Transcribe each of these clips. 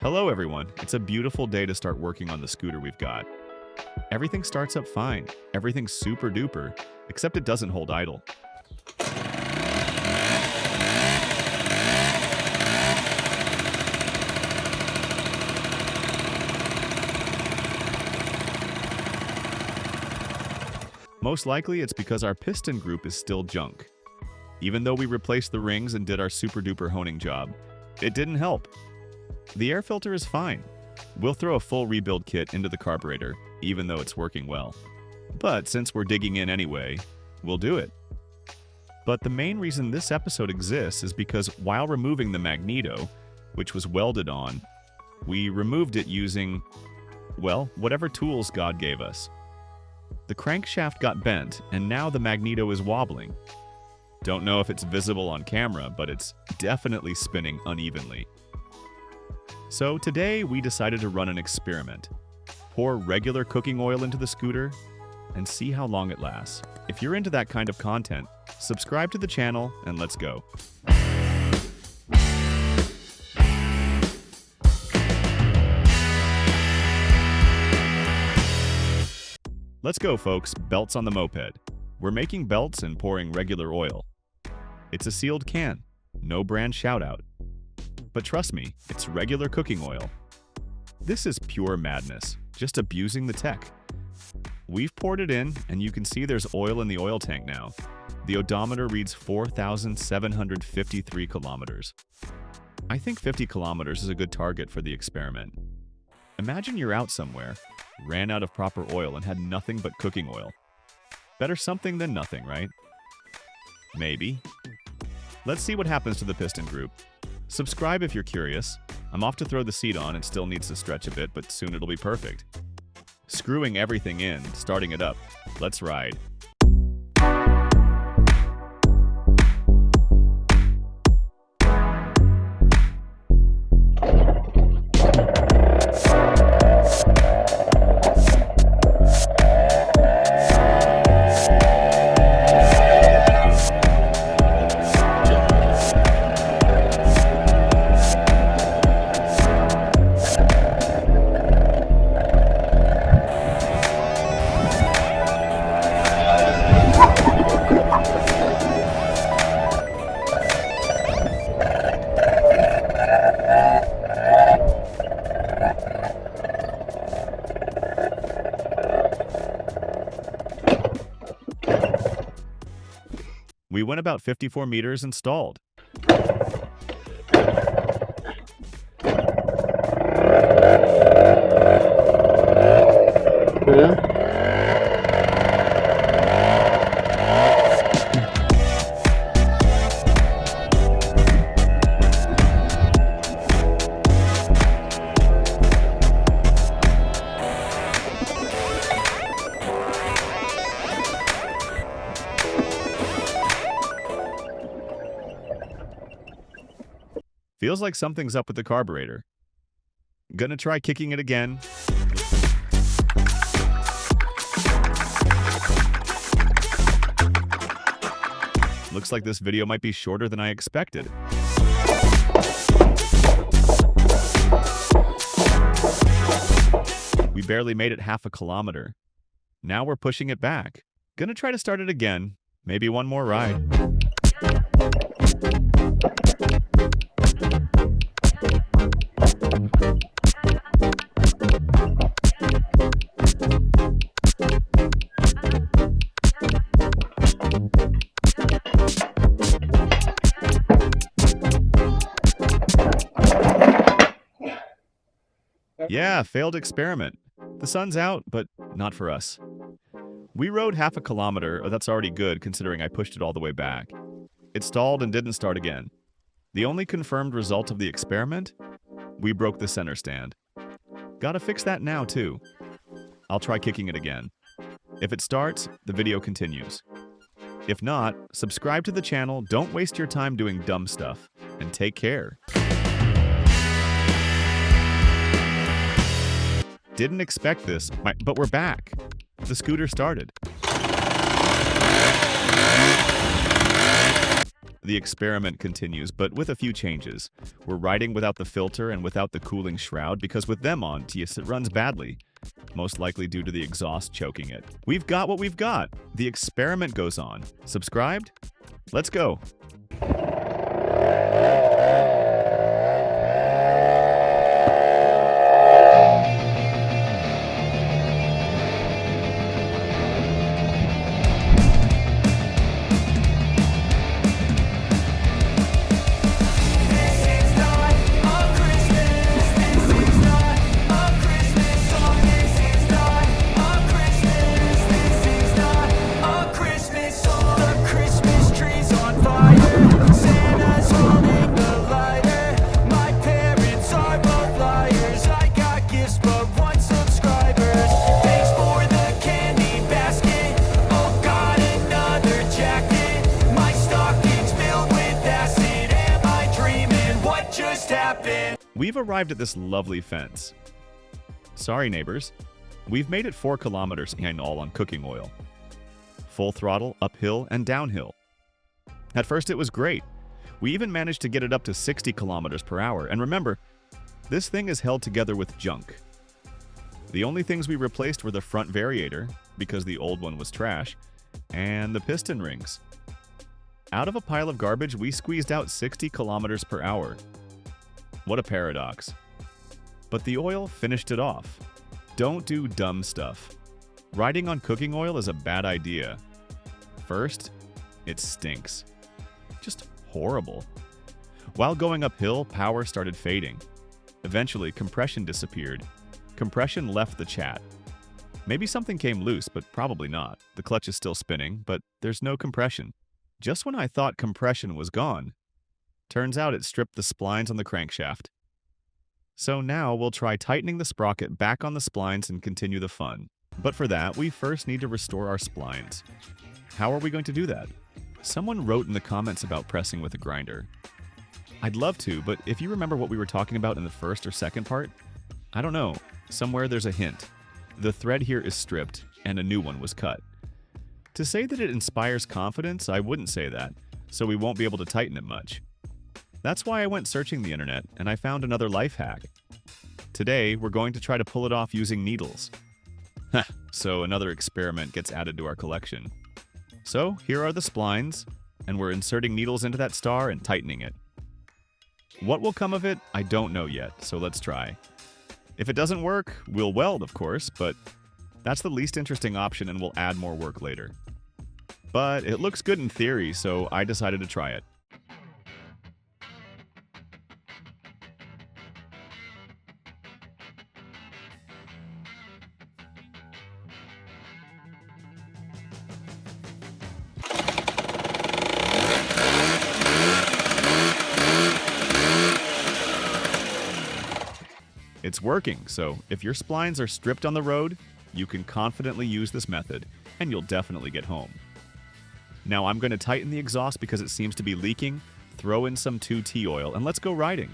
Hello everyone, it's a beautiful day to start working on the scooter we've got. Everything starts up fine, everything's super duper, except it doesn't hold idle. Most likely it's because our piston group is still junk. Even though we replaced the rings and did our super duper honing job, it didn't help. The air filter is fine. We'll throw a full rebuild kit into the carburetor, even though it's working well. But since we're digging in anyway, we'll do it. But the main reason this episode exists is because while removing the magneto, which was welded on, we removed it using, well, whatever tools God gave us. The crankshaft got bent, and now the magneto is wobbling. Don't know if it's visible on camera, but it's definitely spinning unevenly. So today we decided to run an experiment. Pour regular cooking oil into the scooter and see how long it lasts. If you're into that kind of content, subscribe to the channel and let's go. Let's go, folks. Belts on the moped. We're making belts and pouring regular oil. It's a sealed can. No brand shout out. But trust me, it's regular cooking oil. This is pure madness, just abusing the tech. We've poured it in, and you can see there's oil in the oil tank now. The odometer reads 4,753 kilometers. I think 50 kilometers is a good target for the experiment. Imagine you're out somewhere, ran out of proper oil and had nothing but cooking oil. Better something than nothing, right? Maybe. Let's see what happens to the piston group. Subscribe if you're curious. I'm off to throw the seat on. It still needs to stretch a bit, but soon it'll be perfect. Screwing everything in, starting it up. Let's ride. We went about 54 meters and stalled. Feels like something's up with the carburetor. Gonna try kicking it again. Looks like this video might be shorter than I expected. We barely made it half a kilometer. Now we're pushing it back. Gonna try to start it again. Maybe one more ride. Yeah, failed experiment. The sun's out, but not for us. We rode half a kilometer, that's already good considering I pushed it all the way back. It stalled and didn't start again. The only confirmed result of the experiment? We broke the center stand. Gotta fix that now too. I'll try kicking it again. If it starts, the video continues. If not, subscribe to the channel, don't waste your time doing dumb stuff, and take care. Didn't expect this, but we're back. The scooter started. The experiment continues, but with a few changes. We're riding without the filter and without the cooling shroud because with them on, TS, it runs badly. Most likely due to the exhaust choking it. We've got what we've got. The experiment goes on. Subscribed? Let's go. We've arrived at this lovely fence. Sorry, neighbors. We've made it 4 kilometers in all on cooking oil. Full throttle, uphill, and downhill. At first it was great. We even managed to get it up to 60 kilometers per hour. And remember, this thing is held together with junk. The only things we replaced were the front variator, because the old one was trash, and the piston rings. Out of a pile of garbage, we squeezed out 60 kilometers per hour. What a paradox. But the oil finished it off. Don't do dumb stuff. Riding on cooking oil is a bad idea. First, it stinks. Just horrible. While going uphill, power started fading. Eventually, compression disappeared. Compression left the chat. Maybe something came loose, but probably not. The clutch is still spinning, but there's no compression. Just when I thought compression was gone, turns out it stripped the splines on the crankshaft. So now we'll try tightening the sprocket back on the splines and continue the fun. But for that, we first need to restore our splines. How are we going to do that? Someone wrote in the comments about pressing with a grinder. I'd love to, but if you remember what we were talking about in the first or second part, I don't know. Somewhere there's a hint. The thread here is stripped, and a new one was cut. To say that it inspires confidence, I wouldn't say that, so we won't be able to tighten it much. That's why I went searching the internet, and I found another life hack. Today, we're going to try to pull it off using needles. So another experiment gets added to our collection. So here are the splines, and we're inserting needles into that star and tightening it. What will come of it, I don't know yet, so let's try. If it doesn't work, we'll weld, of course, but that's the least interesting option and we'll add more work later. But it looks good in theory, so I decided to try it. It's working, so if your splines are stripped on the road, you can confidently use this method, and you'll definitely get home. Now I'm going to tighten the exhaust because it seems to be leaking, throw in some 2T oil, and let's go riding.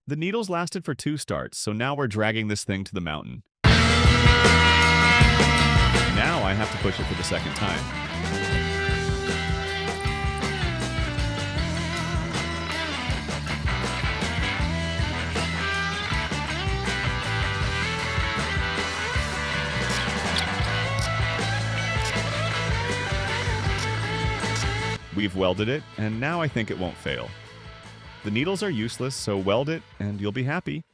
The needles lasted for 2 starts, so now we're dragging this thing to the mountain. Now I have to push it for the second time. We've welded it, and now I think it won't fail. The needles are useless, so weld it, and you'll be happy.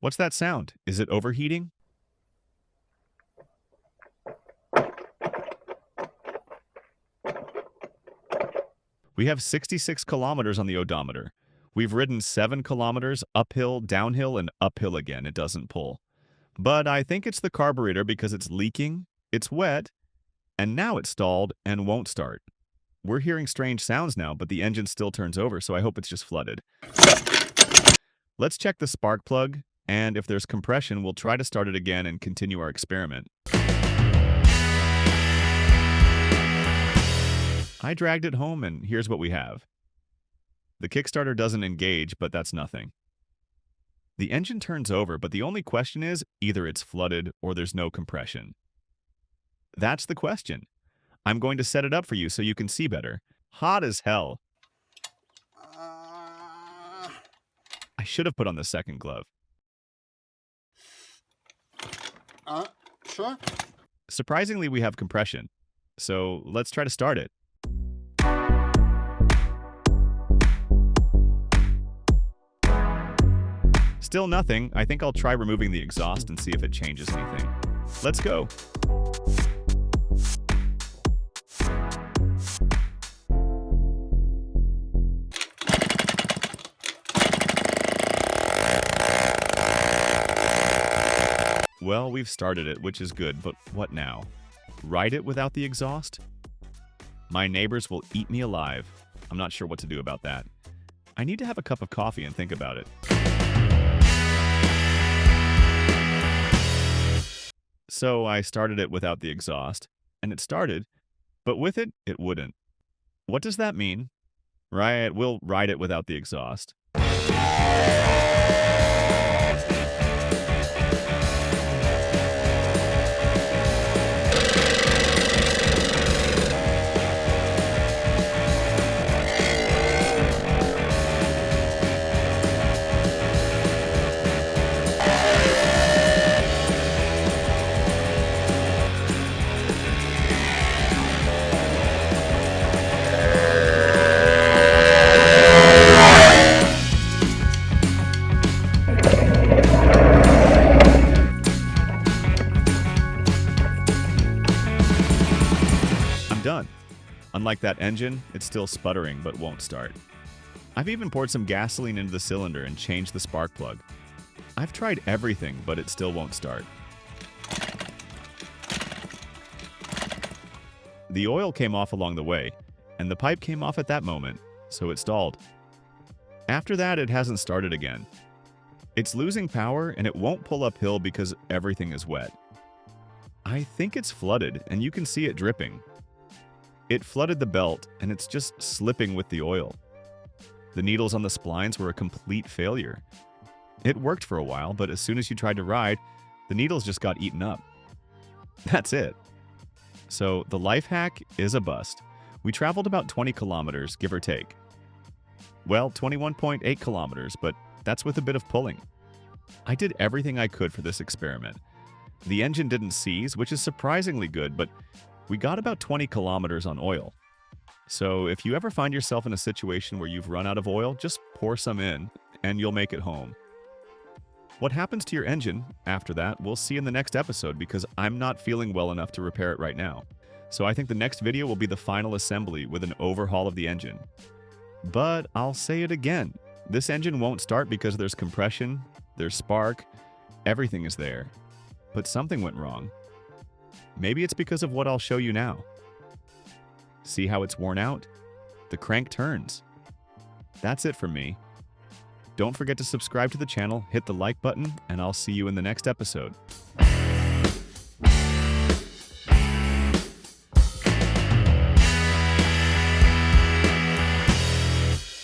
What's that sound? Is it overheating? We have 66 kilometers on the odometer. We've ridden 7 kilometers uphill, downhill, and uphill again. It doesn't pull. But I think it's the carburetor because it's leaking, it's wet, and now it's stalled and won't start. We're hearing strange sounds now, but the engine still turns over, so I hope it's just flooded. Let's check the spark plug, and if there's compression, we'll try to start it again and continue our experiment. I dragged it home, and here's what we have. The Kickstarter doesn't engage, but that's nothing. The engine turns over, but the only question is either it's flooded or there's no compression. That's the question. I'm going to set it up for you so you can see better. Hot as hell. I should have put on the second glove. Sure. Surprisingly, we have compression. So let's try to start it. Still nothing. I think I'll try removing the exhaust and see if it changes anything. Let's go. Well, we've started it, which is good, but what now? Ride it without the exhaust? My neighbors will eat me alive. I'm not sure what to do about that. I need to have a cup of coffee and think about it. So I started it without the exhaust, and it started, but with it, it wouldn't. What does that mean? Right, we'll ride it without the exhaust. Done. Unlike that engine, it's still sputtering but won't start. I've even poured some gasoline into the cylinder and changed the spark plug. I've tried everything, but it still won't start. The oil came off along the way, and the pipe came off at that moment, so it stalled. After that, it hasn't started again. It's losing power, and it won't pull uphill because everything is wet. I think it's flooded, and you can see it dripping. It flooded the belt, and it's just slipping with the oil. The needles on the splines were a complete failure. It worked for a while, but as soon as you tried to ride, the needles just got eaten up. That's it. So the life hack is a bust. We traveled about 20 kilometers, give or take. Well, 21.8 kilometers, but that's with a bit of pulling. I did everything I could for this experiment. The engine didn't seize, which is surprisingly good, but we got about 20 kilometers on oil. So if you ever find yourself in a situation where you've run out of oil, just pour some in and you'll make it home. What happens to your engine after that, we'll see in the next episode because I'm not feeling well enough to repair it right now. So I think the next video will be the final assembly with an overhaul of the engine. But I'll say it again, this engine won't start because there's compression, there's spark, everything is there. But something went wrong. Maybe it's because of what I'll show you now. See how it's worn out? The crank turns. That's it from me. Don't forget to subscribe to the channel, hit the like button, and I'll see you in the next episode.